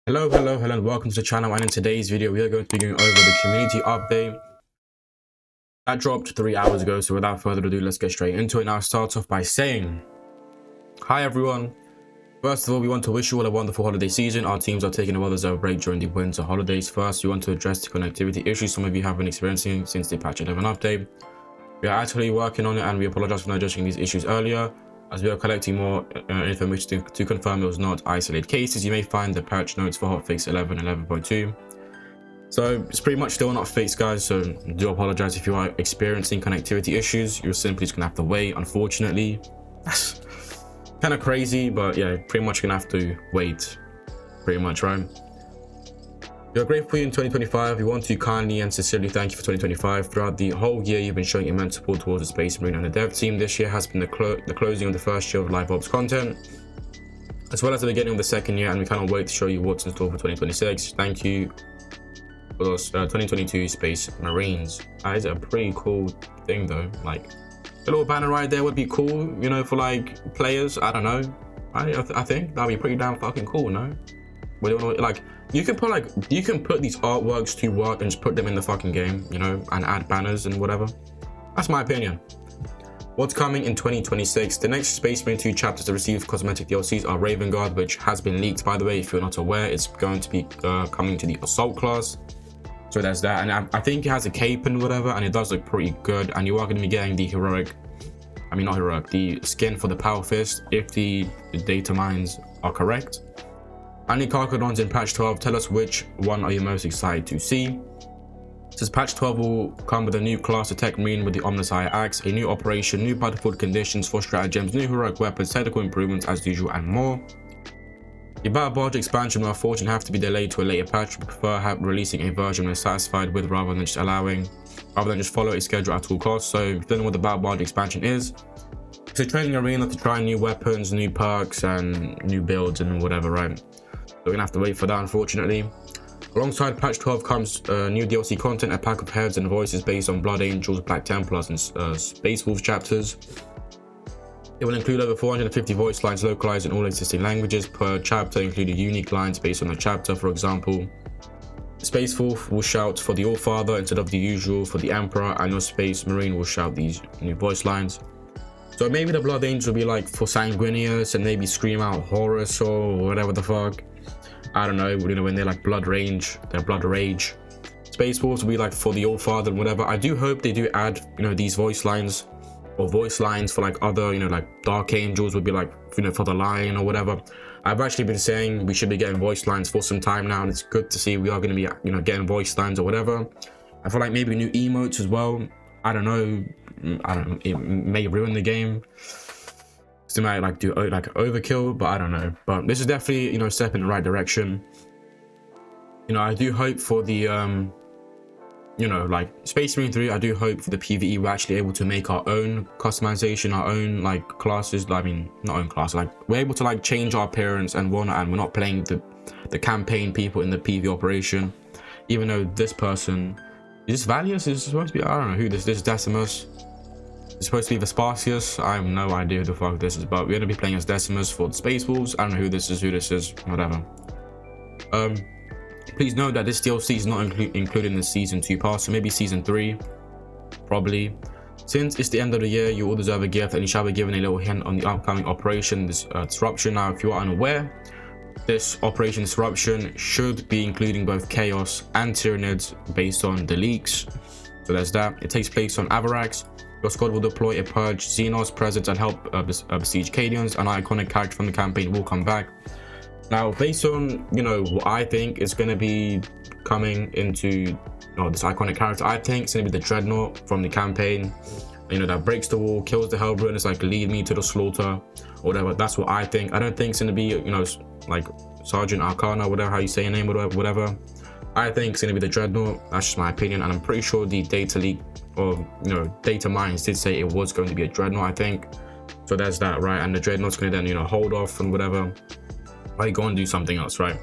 Hello, and welcome to the channel. And in today's video, we are going to be going over the community update that dropped 3 hours ago. So without further ado, let's get straight into it. Now, I'll start off by saying, hi everyone. First of all, we want to wish you all a wonderful holiday season. Our teams are taking a well-deserved break during the winter holidays. First, we want to address the connectivity issues some of you have been experiencing since the patch 11 update. We are actively working on it, and we apologize for not addressing these issues earlier, as we are collecting more information to confirm it was not isolated cases. You may find the patch notes for hotfix 11.2. So it's pretty much still not fixed, guys, so do apologize if you are experiencing connectivity issues. You're simply just gonna have to wait, unfortunately. That's kind of crazy, but yeah, pretty much gonna have to wait, pretty much, right? We are grateful for you in 2025. We want to kindly and sincerely thank you for 2025. Throughout the whole year, you've been showing immense support towards the Space Marine and the dev team. This year has been the closing of the first year of live ops content, as well as the beginning of the second year, and we cannot wait to show you what's in store for 2026. Thank you for those 2022 Space Marines. That is a pretty cool thing, though. Like, a little banner right there would be cool, you know, for like players. I don't know. I think that'd be pretty damn fucking cool, no? We don't know, like, you can put these artworks to work and just put them in the fucking game, you know, and add banners and whatever. That's my opinion. What's coming in 2026? The next Space Marine 2 chapters to receive cosmetic DLCs are Raven Guard, which has been leaked, by the way. If you're not aware, it's going to be coming to the Assault class. So there's that, and I think it has a cape and whatever, and it does look pretty good. And you are going to be getting the the skin for the Power Fist if the data mines are correct. And the Carcadons in patch 12, tell us which one are you most excited to see. Says patch 12 will come with a new class, the Tech Marine with the Omnis Eye Axe, a new operation, new battlefield conditions, 4 stratagems, new heroic weapons, technical improvements as usual, and more. The Battle Barge expansion will unfortunately have to be delayed to a later patch. We prefer releasing a version we're satisfied with rather than just follow a schedule at all costs. So if you don't know what the Battle Barge expansion is, it's a training arena to try new weapons, new perks, and new builds and whatever, right? We're gonna have to wait for that, unfortunately. Alongside patch 12 comes new DLC content, a pack of heads and voices based on Blood Angels, Black Templars, and Space Wolves chapters. It will include over 450 voice lines localized in all existing languages per chapter, including unique lines based on the chapter. For example, Space Wolf will shout for the All-Father instead of the usual for the Emperor, and your Space Marine will shout these new voice lines. So maybe the Blood Angels will be like for Sanguinius, and maybe scream out Horus or whatever the fuck. I don't know, you know, when they're like Blood Rage. Space Wolves will be like for the All-Father and whatever. I do hope they do add, you know, these voice lines or voice lines for like other, you know, like Dark Angels would be like, you know, for the Lion or whatever. I've actually been saying we should be getting voice lines for some time now, and it's good to see we are going to be, you know, getting voice lines or whatever. I feel like maybe new emotes as well. I don't know, it may ruin the game. It might like do like overkill, but I don't know. But this is definitely, you know, a step in the right direction. You know, I do hope for the you know, like Space Marine 3, I do hope for the PvE we're actually able to make our own customization, our own like classes. I mean, not own class, like we're able to like change our appearance and whatnot, and we're not playing the campaign people in the PvE operation. Even though this person is this Valius, is supposed to be, I don't know who this is. Decimus. It's supposed to be Vespasius. I have no idea who the fuck this is, but we're gonna be playing as Decimus for the Space Wolves. I don't know who this is, whatever. Please note that this DLC is not included in the Season 2 pass, so maybe Season 3, probably. Since it's the end of the year, you all deserve a gift, and you shall be given a little hint on the upcoming Operation Disruption. Now, if you are unaware, this Operation Disruption should be including both Chaos and Tyranids based on the leaks. So there's that. It takes place on Avarax. Your squad will deploy a Purge Xenos presence and help besiege Cadians. An iconic character from the campaign will come back. Now, based on, you know, what I think is going to be coming into this iconic character, I think it's going to be the Dreadnought from the campaign. You know, that breaks the wall, kills the Hellbrute, and it's like, lead me to the slaughter, or whatever. That's what I think. I don't think it's going to be, you know, like Sergeant Arcana, whatever, how you say your name, whatever. I think it's going to be the Dreadnought. That's just my opinion, and I'm pretty sure the data leak, or, you know, data mines did say it was going to be a Dreadnought, I think. So there's that, right? And the Dreadnought's going to then, you know, hold off and whatever. Right, go and do something else, right?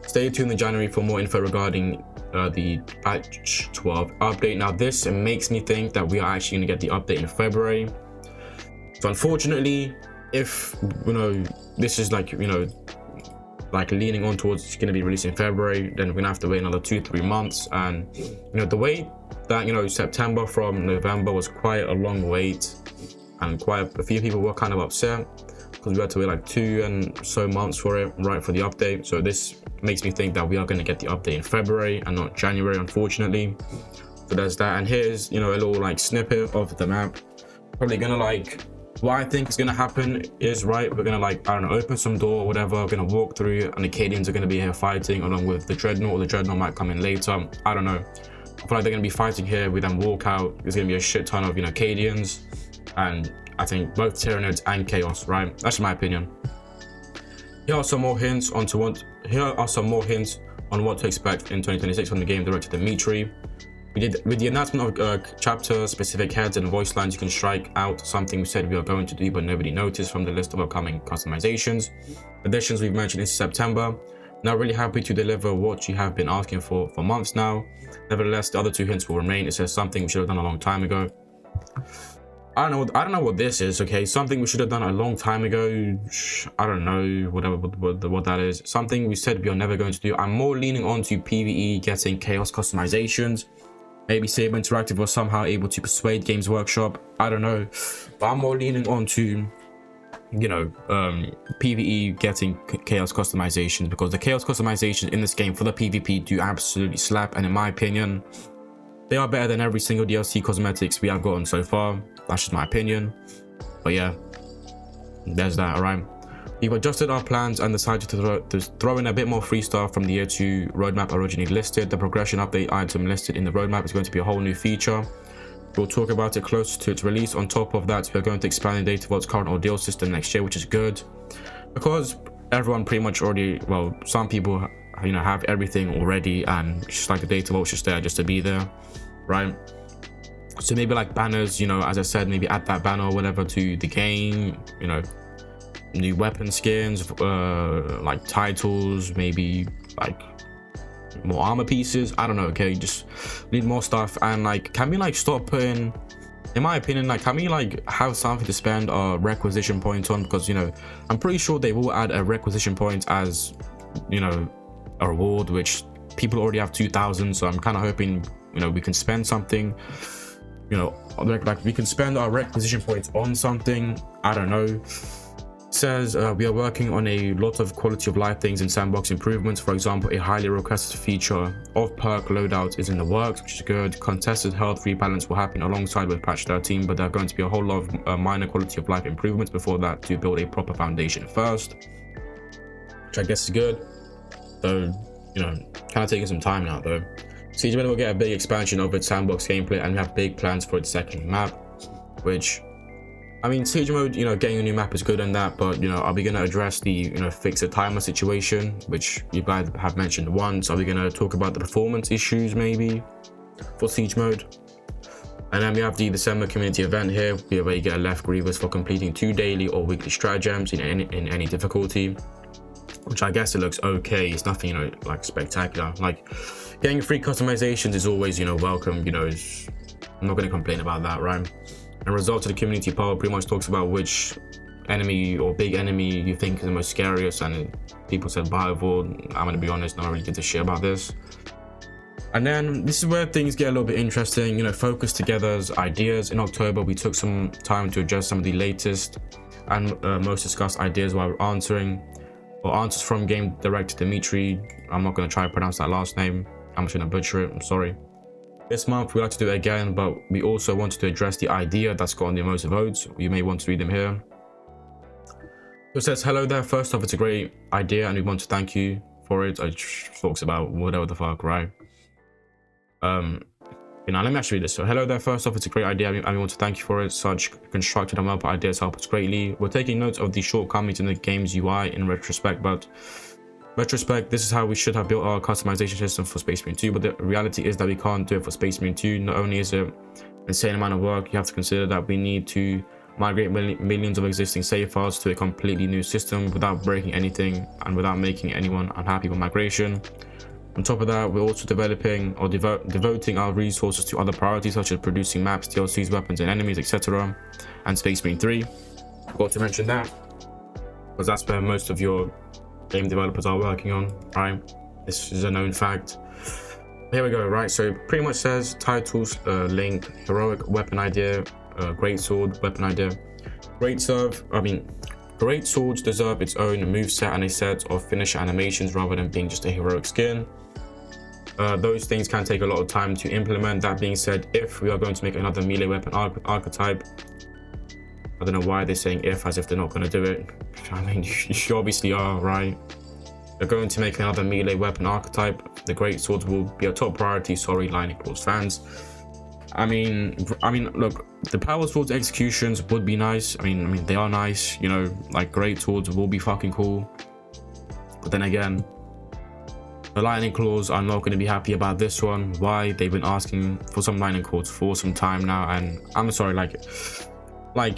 Stay tuned in January for more info regarding the patch 12 update. Now, this makes me think that we are actually going to get the update in February. So unfortunately, if, you know, this is like, you know, like leaning on towards it's going to be released in February, then we're gonna have to wait another 2-3 months. And you know, the wait that, you know, September from November was quite a long wait, and quite a few people were kind of upset because we had to wait like 2 and so months for it, right, for the update. So this makes me think that we are going to get the update in February and not January, unfortunately. So there's that. And here's, you know, a little like snippet of the map. Probably gonna like, what I think is gonna happen is, right, we're gonna like, I don't know, open some door or whatever, we're gonna walk through, and the Acadians are gonna be here fighting along with the Dreadnought, or the Dreadnought might come in later. I don't know. I feel like they're gonna be fighting here. We then walk out. There's gonna be a shit ton of, you know, Acadians, and I think both Tyranids and Chaos, right? That's my opinion. Here are some more hints on what to expect in 2026 from the game director Dimitri. With the announcement of chapter specific heads and voice lines, you can strike out something we said we are going to do but nobody noticed from the list of upcoming customizations. Additions we've mentioned in September. Not really happy to deliver what you have been asking for months now. Nevertheless, the other 2 hints will remain. It says something we should have done a long time ago. I don't know what this is. Okay, something we should have done a long time ago. I don't know what that is. Something we said we are never going to do. I'm more leaning on to PvE getting chaos customizations. Maybe Saber Interactive was somehow able to persuade Games Workshop. I don't know, but I'm more leaning on to, you know, PvE getting chaos customizations, because the chaos customizations in this game for the PvP do absolutely slap, and in my opinion, they are better than every single DLC cosmetics we have gotten so far. That's just my opinion. But yeah, there's that. All right, we've adjusted our plans and decided to throw in a bit more free stuff from the year 2 roadmap originally listed. The progression update item listed in the roadmap is going to be a whole new feature. We'll talk about it close to its release. On top of that, we're going to expand the Data Vault's current ordeal system next year, which is good, because everyone pretty much already, well, some people, you know, have everything already, and it's just like the Data Vault's just there just to be there, right? So maybe like banners, you know, as I said, maybe add that banner or whatever to the game, you know, new weapon skins, like titles, maybe like more armor pieces. I don't know. Okay, just need more stuff. And like, can we like stop putting, in my opinion, like, can we like have something to spend our requisition points on? Because, you know, I'm pretty sure they will add a requisition point as, you know, a reward, which people already have 2,000. So I'm kind of hoping, you know, we can spend something, you know, like we can spend our requisition points on something. I don't know. Says we are working on a lot of quality of life things and sandbox improvements. For example, a highly requested feature of perk loadout is in the works, which is good. Contested health rebalance will happen alongside with patch 13, but there are going to be a whole lot of minor quality of life improvements before that to build a proper foundation first, which I guess is good. So, you know, kind of taking some time now though. Siege Mode will get a big expansion of its sandbox gameplay, and we have big plans for its second map, which, I mean, Siege Mode, you know, getting a new map is good and that, but, you know, are we going to address the, you know, fix a timer situation, which you guys have mentioned once? Are we going to talk about the performance issues maybe for Siege Mode? And then we have the December community event here, where you get a left Grievous for completing 2 daily or weekly stratagems in any difficulty, which I guess it looks okay. It's nothing, you know, like spectacular. Like, getting free customizations is always, you know, welcome. You know, I'm not going to complain about that, right? And result of the community poll pretty much talks about which enemy or big enemy you think is the most scariest, and people said Biovore. I'm going to be honest, I don't really give a shit about this. And then this is where things get a little bit interesting. You know, Focus Together's ideas. In October, we took some time to address some of the latest and most discussed ideas while answers from game director Dimitri. I'm not going to try to pronounce that last name. I'm just going to butcher it. I'm sorry. This month we like to do it again, but we also wanted to address the idea that's gotten the most votes. You may want to read them here. So it says, hello there. First off, it's a great idea and we want to thank you for it. It talks about whatever the fuck, right? You know, let me actually read this. So, hello there. First off, it's a great idea and we want to thank you for it. Such constructed and well-put ideas help us greatly. We're taking notes of the shortcomings in the game's UI in retrospect, this is how we should have built our customization system for Space Marine 2, but the reality is that we can't do it for Space Marine 2. Not only is it an insane amount of work, you have to consider that we need to migrate millions of existing save files to a completely new system without breaking anything and without making anyone unhappy with migration. On top of that, we're also developing or devoting our resources to other priorities such as producing maps, DLCs, weapons and enemies, etc. and Space Marine 3. Forgot to mention that, because that's where most of your game developers are working on, right? This is a known fact. Here we go, right? So pretty much says titles, link, heroic weapon idea, great sword weapon idea, great swords deserve its own moveset and a set of finisher animations rather than being just a heroic skin. Those things can take a lot of time to implement. That being said, if we are going to make another melee weapon archetype, I don't know why they're saying if as if they're not going to do it. I mean, you obviously are, right? They're going to make another melee weapon archetype. The great swords will be a top priority. Sorry, Lightning Claws fans. I mean, look, the power swords executions would be nice. I mean, they are nice. You know, like great swords will be fucking cool. But then again, the Lightning Claws are not going to be happy about this one. Why? They've been asking for some Lightning Claws for some time now, and I'm sorry, like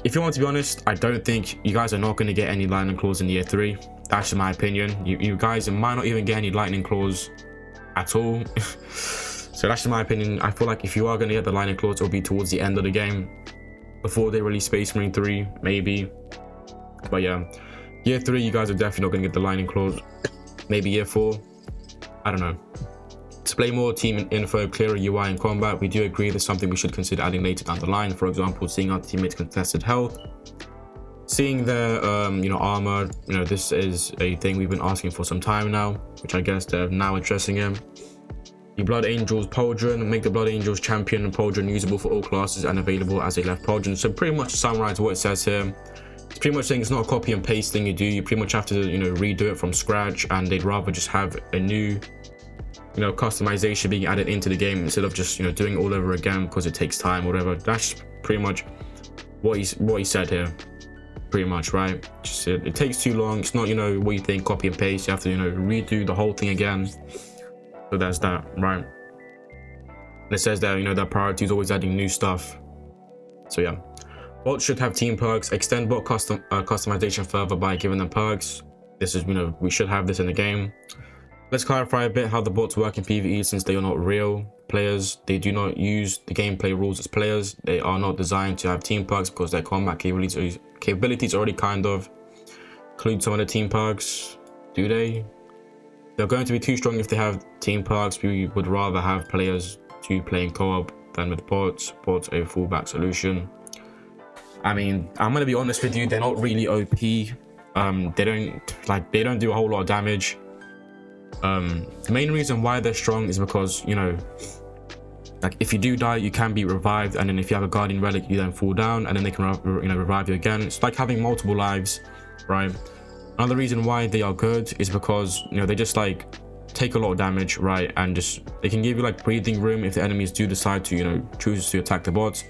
if you want to be honest, I don't think you guys are not going to get any Lightning Claws in year 3. That's just my opinion. You guys might not even get any Lightning Claws at all. So that's just my opinion. I feel like if you are going to get the Lightning Claws, it'll be towards the end of the game, before they release Space Marine 3, maybe. But yeah, year 3, you guys are definitely not going to get the Lightning Claws. Maybe year 4. I don't know. Display more team info, clearer UI in combat. We do agree that's something we should consider adding later down the line. For example, seeing our teammates' contested health, seeing their armor. You know, this is a thing we've been asking for some time now, which I guess they're now addressing him. The Blood Angels Pauldron, make the Blood Angels champion and Pauldron usable for all classes and available as a left Pauldron. So pretty much to summarize what it says here, it's pretty much saying it's not a copy and paste thing you do. You pretty much have to, redo it from scratch, and they'd rather just have a new, customization being added into the game instead of just, doing it all over again because it takes time or whatever. That's pretty much what he said here. Pretty much, right? Just it takes too long. It's not, what you think, copy and paste. You have to, redo the whole thing again. So that's that, right? And it says that, their priority is always adding new stuff. So yeah. Bots should have team perks. Extend bot customization further by giving them perks. This is, we should have this in the game. Let's clarify a bit how the bots work in PvE, since they are not real players. They do not use the gameplay rules as players. They are not designed to have team perks because their combat capabilities already kind of include some of the team perks. Do they? They're going to be too strong if they have team perks. We would rather have players to play in co-op than with bots. Bots a fallback solution. I mean, I'm gonna be honest with you, they're not really OP. They don't do a whole lot of damage. The main reason why they're strong is because, like if you do die, you can be revived, and then if you have a guardian relic, you then fall down, and then they can revive you again. It's like having multiple lives, right? Another reason why they are good is because they just like take a lot of damage, right? And just they can give you like breathing room if the enemies do decide to choose to attack the bots.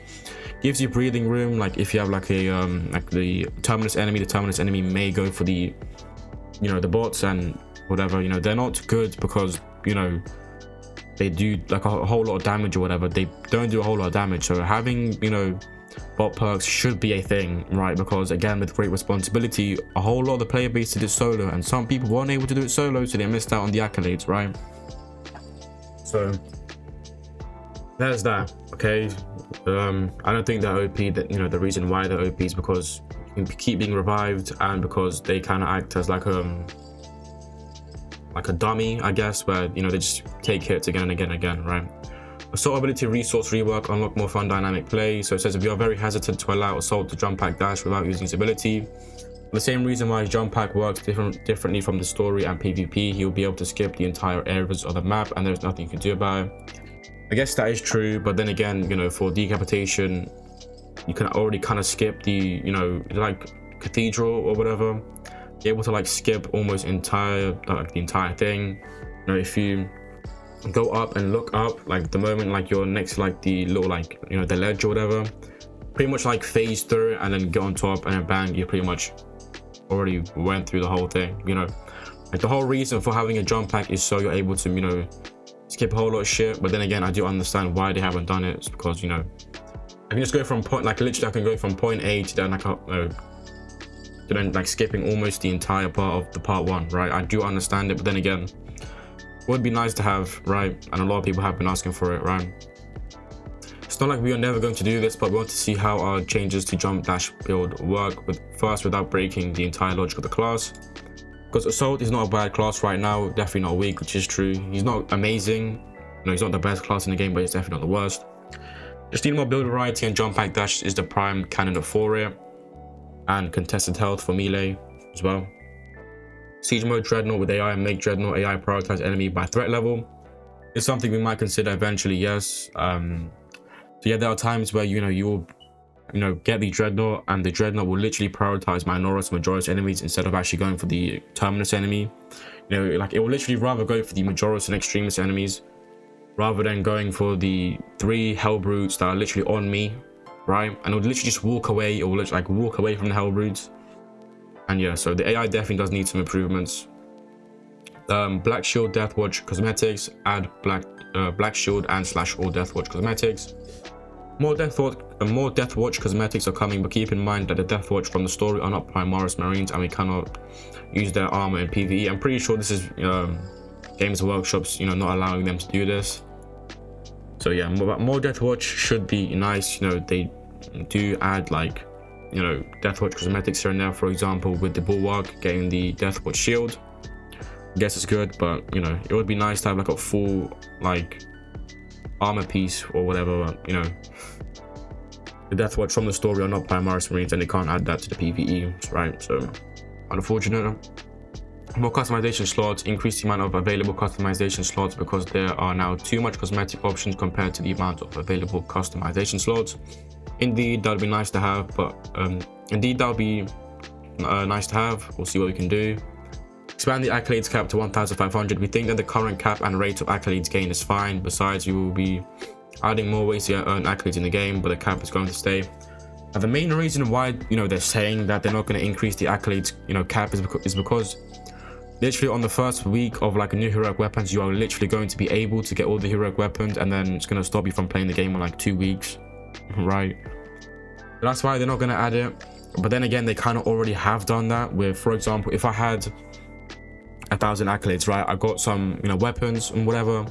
Gives you breathing room, like if you have like a like the terminus enemy may go for the the bots and whatever. They're not good because they do like a whole lot of damage or whatever. They don't do a whole lot of damage, so having bot perks should be a thing, right? Because again, with great responsibility, a whole lot of the player base did it solo, and some people weren't able to do it solo, so they missed out on the accolades, right? So there's that. Okay, I don't think they're OP. That the reason why they're OP is because you can keep being revived, and because they kind of act as like a dummy, I guess, where they just take hits again and again and again, right? Assault ability resource rework, unlock more fun dynamic play. So it says if you are very hesitant to allow Assault to jump pack dash without using his ability, for the same reason why jump pack works differently from the story and PvP, he'll be able to skip the entire areas of the map, and there's nothing you can do about it. I guess that is true, but then again, for decapitation, you can already kind of skip the, like cathedral or whatever. You're able to like skip almost the entire thing. If you go up and look up, like the moment like you're next to like the little the ledge or whatever, pretty much like phase through and then get on top, and then bang, you pretty much already went through the whole thing. Like the whole reason for having a jump pack is so you're able to skip a whole lot of shit. But then again, I do understand why they haven't done it. It's because I can just go from point, like literally I can go from point A to then like skipping almost the entire part of the part 1, right? I do understand it, but then again, it would be nice to have, right? And a lot of people have been asking for it, right? It's not like we are never going to do this, but we want to see how our changes to jump dash build work first without breaking the entire logic of the class. because Assault is not a bad class right now, definitely not weak, which is true. He's not amazing, you know, he's not the best class in the game, but he's definitely not the worst. Just need more build variety, and Jump Back Dash is the prime candidate for it, and Contested Health for melee as well. Siege Mode Dreadnought with AI, and make Dreadnought AI prioritize enemy by threat level. It's something we might consider eventually, yes. So yeah, there are times where you'll get the Dreadnought, and the Dreadnought will literally prioritize Minoris Majoris enemies instead of actually going for the Terminus enemy. Like it will literally rather go for the Majoris and Extremis enemies rather than going for the 3 Hell Brutes that are literally on me, right? And it'll literally just walk away, or literally like walk away from the Hell Brutes. And yeah, so the AI definitely does need some improvements. Black Shield Deathwatch cosmetics, add Black Shield and /all Deathwatch cosmetics. More Deathwatch cosmetics are coming, but keep in mind that the Deathwatch from the story are not Primaris Marines, and we cannot use their armor in PvE. I'm pretty sure this is Games Workshop's not allowing them to do this. So yeah, more Deathwatch should be nice. They do add like Deathwatch cosmetics here and there. For example, with the Bulwark getting the Deathwatch shield, I guess it's good, but it would be nice to have like a full like armor piece or whatever. The Deathwatch from the story are not Primaris Marines, and they can't add that to the PvE, right? So unfortunate. More customization slots, increase the amount of available customization slots, because there are now too much cosmetic options compared to the amount of available customization slots. Indeed, that would be nice to have, but nice to have. We'll see what we can do. Expand the accolades cap to 1,500. We think that the current cap and rate of accolades gain is fine. Besides, we will be adding more ways to earn accolades in the game, but the cap is going to stay. And the main reason why they're saying that they're not going to increase the accolades cap is because literally on the first week of like a new heroic weapons, you are literally going to be able to get all the heroic weapons, and then it's going to stop you from playing the game in like 2 weeks, right? That's why they're not going to add it. But then again, they kind of already have done that with, for example, if I had 1,000 accolades, right, I got some weapons and whatever,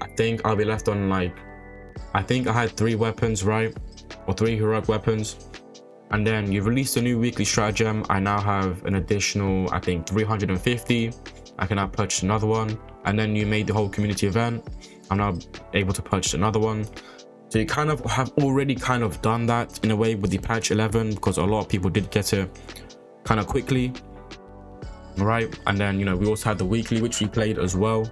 I think I'll be left on like, I think I had 3 weapons, right, or 3 heroic weapons. And then you released a new weekly stratagem. I now have an additional, I think, 350. I can now purchase another one. And then you made the whole community event. I'm now able to purchase another one. So you kind of have already kind of done that in a way with the patch 11, because a lot of people did get it kind of quickly, right? And then we also had the weekly, which we played as well,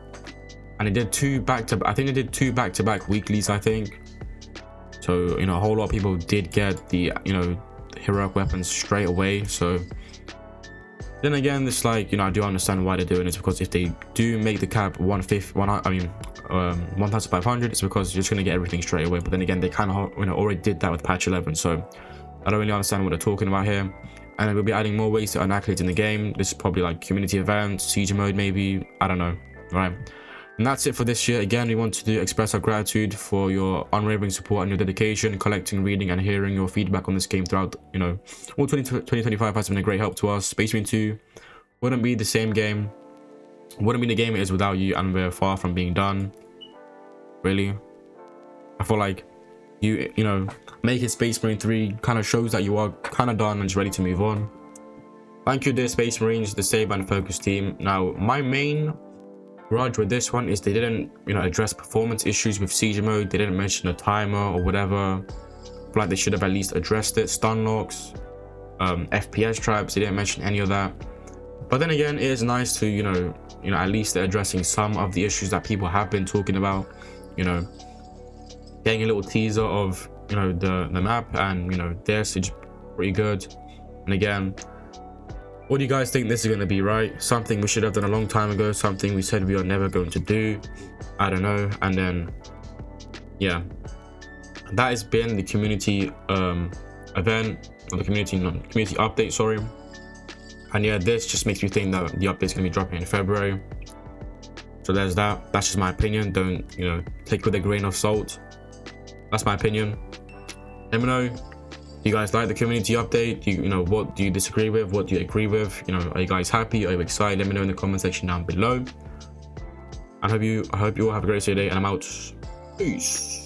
and it did 2 back-to-back weeklies, I think. So a whole lot of people did get the heroic weapons straight away. So then again, it's like I do understand why they're doing it, because if they do make the cap 1,500, it's because you're just going to get everything straight away. But then again, they kind of already did that with patch 11, so I don't really understand what they're talking about here. And we'll be adding more ways to earn accolades in the game. This is probably like community events, siege mode maybe, I don't know, right? And that's it for this year. Again, we want to express our gratitude for your unwavering support and your dedication. Collecting, reading, and hearing your feedback on this game throughout, all 2025 has been a great help to us. Space Marine 2 wouldn't be the same game, wouldn't be the game it is without you, and we're far from being done. Really, I feel like making Space Marine 3 kind of shows that you are kind of done and just ready to move on. Thank you, dear Space Marines, the Saber and Focus team. Now, my main grudge with this one is they didn't address performance issues with siege mode. They didn't mention a timer or whatever. I feel like they should have at least addressed it. Stun locks, FPS traps, they didn't mention any of that. But then again, it is nice to at least they're addressing some of the issues that people have been talking about. Getting a little teaser of the map, and this is pretty good. And again, what do you guys think this is going to be, right? Something we should have done a long time ago, something we said we are never going to do, I don't know. And then yeah, that has been the community event, or the community update, sorry. And yeah, this just makes me think that the update's going to be dropping in February. So there's that. That's just my opinion. Don't take it with a grain of salt. That's my opinion. Let me know, do you guys like the community update? What do you disagree with? What do you agree with? Are you guys happy? Are you excited? Let me know in the comment section down below. I hope you all have a great day, and I'm out. Peace.